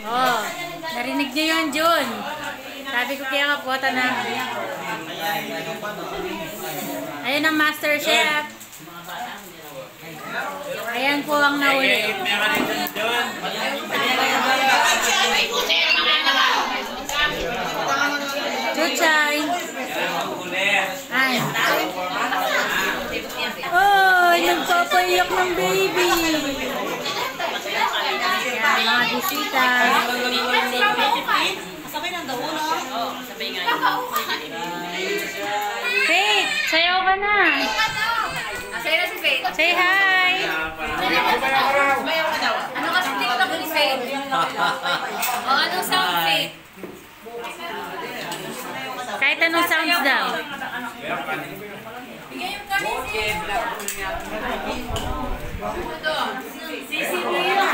Oh, narinig niyo yun, Jun. Sabi ko kaya kaputa na. Ayun ang Master Chef. Ayan po ang nahuli. Chuchay. Ay. Oh, nagpapayak ng baby. Ayan, mga bisita. Sabay ng daw, no? Oo, sabay nga yun. Faith, sayaw ka na. Sa'yo na si Faith. Say hi. Sumayaw ka daw. Ano kasi TikTok ni Faith? O, anong sound, Faith? Kahit anong sounds daw. Bigay yung kami, CCBO.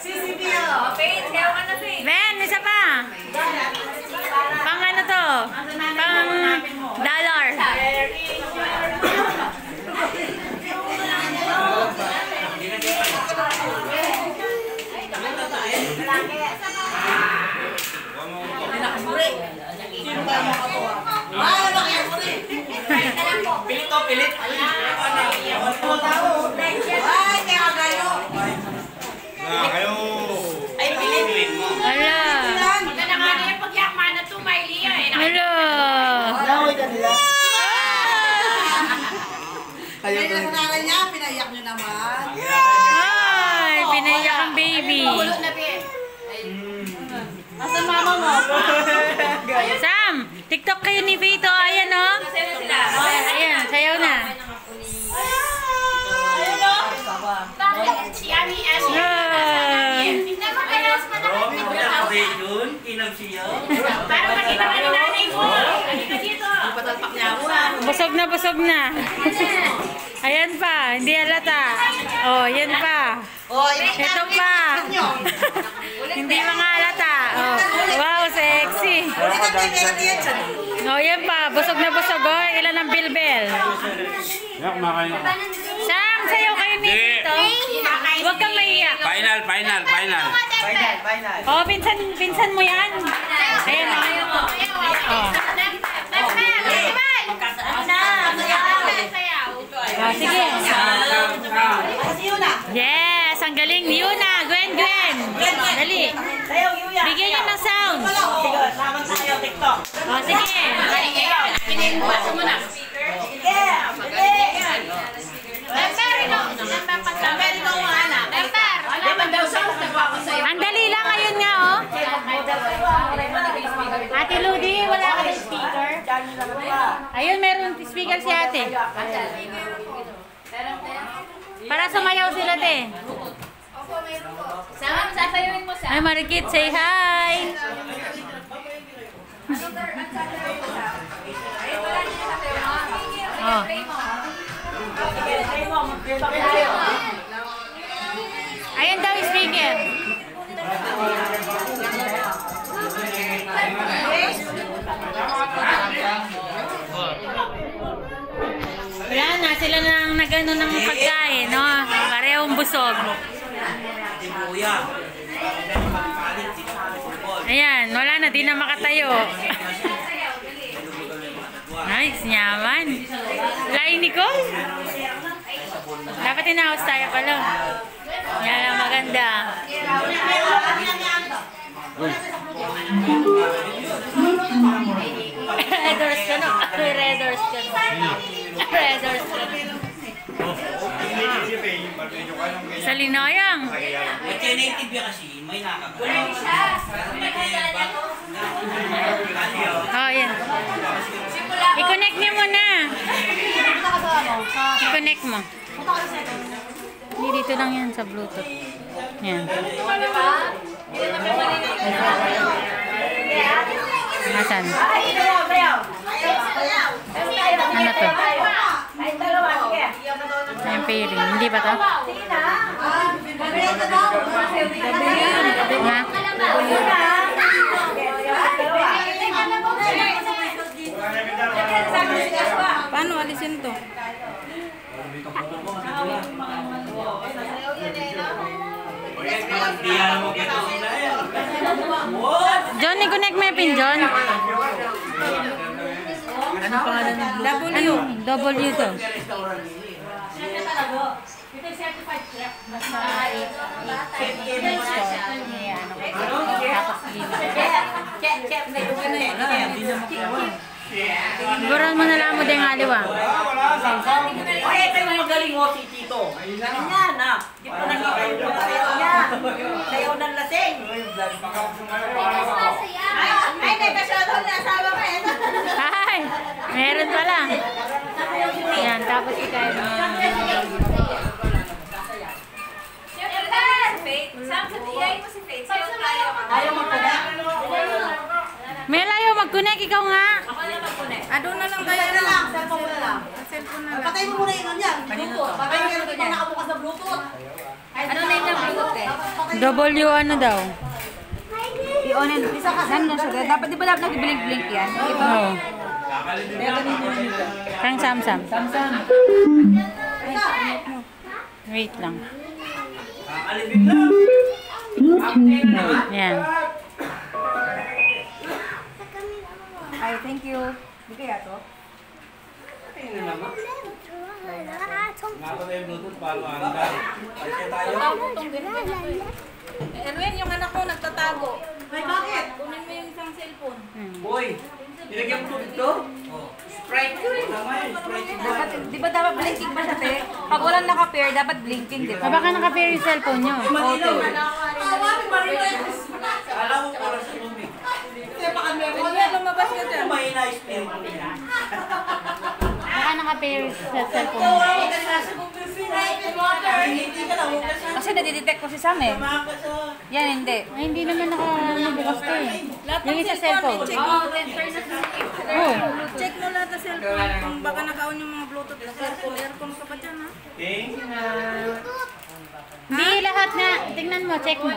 CCBO. Faith, sayaw ka na, Faith. Ben, isa pa. Pang ano to? Pang dollar. Pilit to, pilit. Ay, pilit. Hala. Maganda nga na yung pagyakman na tumayli eh. Hala. Ay, nasasalan niya, pinaiyak niyo naman. Ay, pinaiyak ang baby. Kulot na, Faith. Asan mama mo? Sam, TikTok kayo ni Vito. Ayan o. Nasaan na sila? Ayan, sayaw na. Ayun o. Bakit si Ami Ami? Tingnan mo kaya sa para makita ka ni nanay mo. Halika dito. Patalpak niya ako. Busog na. Ayan pa, hindi halata. Oh, yan pa. Oh, Ito pa. Hindi mga halata. Oh, wow, sexy. Oh, yan pa. Busog na busog. Oh, ilan ang bilbel? Sam, sayaw kayo ni Vito. Huwag kang maiyak. Final. Oh, pinsan mo yan. Ayan o. Oh. Oh, sige. Yes, ang galing. Yuna, Gwen. Dali. Bigyan nyo ng sound. Oh, sige. Basa mo na. Ang dali lang ngayon nga, oh. Ate Ludi, wala ka ng speaker. Ayun, meron speaker si ate. Para sumayaw sila, te. Saan? Sasayawin mo sa? Ay, Marikit, say hi. Oh. Ayan daw yung speaker. Wala na, sila nang nagano ng pagkain, no? Parehong busog. Ayan, wala na, di na makatayo. Nice, nyaman. Lain, Nicole? Dapat in-house tayo pala. Yan ang maganda. Redors ka no? Redors ka no? Redors ka no? Sa Linoyang. Native yan kasi, may nakaka. Oh, yan. I-connect niyo muna. I-connect mo. Hindi, dito lang yan sa Bluetooth. Yan. Asan? Ano to? Yung pairing. Hindi ba to? Ha? Paano alisin to? Yes, Hindi yan mo kito sila yan. What? John, i-connect mo yung pin, John. Ano pangalan ng Ano? W to. Buran mo na lang mo din aliwa. Ay, ito yung magaling mo si Tito. Ganyan na. Di pa nakita yung sayaw niya. Sayaw ng lasing. Ay, may kasyadon na asawa ka eh. Ay! Meron pala. Yan, tapos ikain mo. Ayaw mo pa na. Melayo, mag-connect ikaw nga. Doon na lang kayo na lang. Cellphone mo na lang. Cellphone na lang. Patay mo muna yung yan. Bluetooth. Patay mo yung nakabukas na Bluetooth. Ano na yung Bluetooth eh? W ano daw? I-onin. Nandun siya. Dapat, di ba dapat nag-blink-blink yan? Oo. Kang Samsam. Wait lang. Alibig lang. Yan. Ay, thank you. Di kaya to? Nakapatay yung Bluetooth, paano anda? Ay, tayo. Elwin, yung anak ko nagtatago. Ay, bakit? Kunin mo yung isang cellphone. Boy, nilagyan mo dito? Oo. Sprite ko rin. Tama yun, Sprite ko. Dapat, di ba dapat blinking ba siya, te? Pag walang naka-pair, dapat blinking, di Ah, ba? baka naka-pair yung cellphone nyo. Alam mo para sa tubig. Elwin, lumabas ka dyan. May na-spirit mo niya. Baka naka-pair sa cellphone nyo. Hindi ka lang, huwag ka sa... Kasi nadidetect ko si Sam eh. Maka sa... Yan, hindi. Ay, hindi naman nakabukas to eh. Yung isa cellphone. Check mo. Oo. Check mo lahat ng cellphone. Kung baka naka-on yung mga Bluetooth na cellphone. Aircon ka pa dyan, ha? Okay? Hindi lahat nga. Tingnan mo, check mo.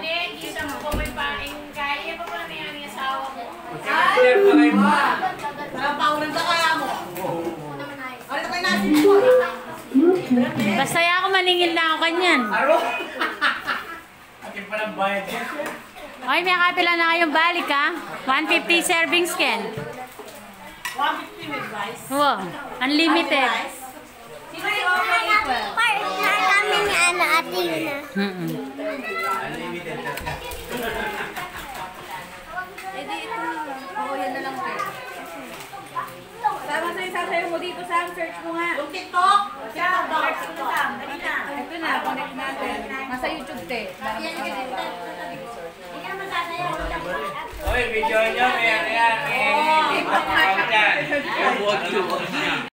Parang paulan ka kaya mo. Ano tayo nasin mo? Basta ako maningil na ako kanyan. Aro! Akin pa ng bayad. Ay, may kapila na kayong balik ha. 150 servings Ken. 150 with rice. Wow, unlimited. Sino yung okay equal? kami ni Ana Atina. Unlimited ka. Eh di ito na lang. Oo, yan na lang, te. Sama sa isasayo mo dito, Sam. Search mo nga. Yung TikTok? TikTok daw. TikTok. Dali na. Ito na, connect natin. Nasa YouTube, te. Oy, video nyo. Ayan, ayan. Eh, TikTok yan. Buwag-buwag niya.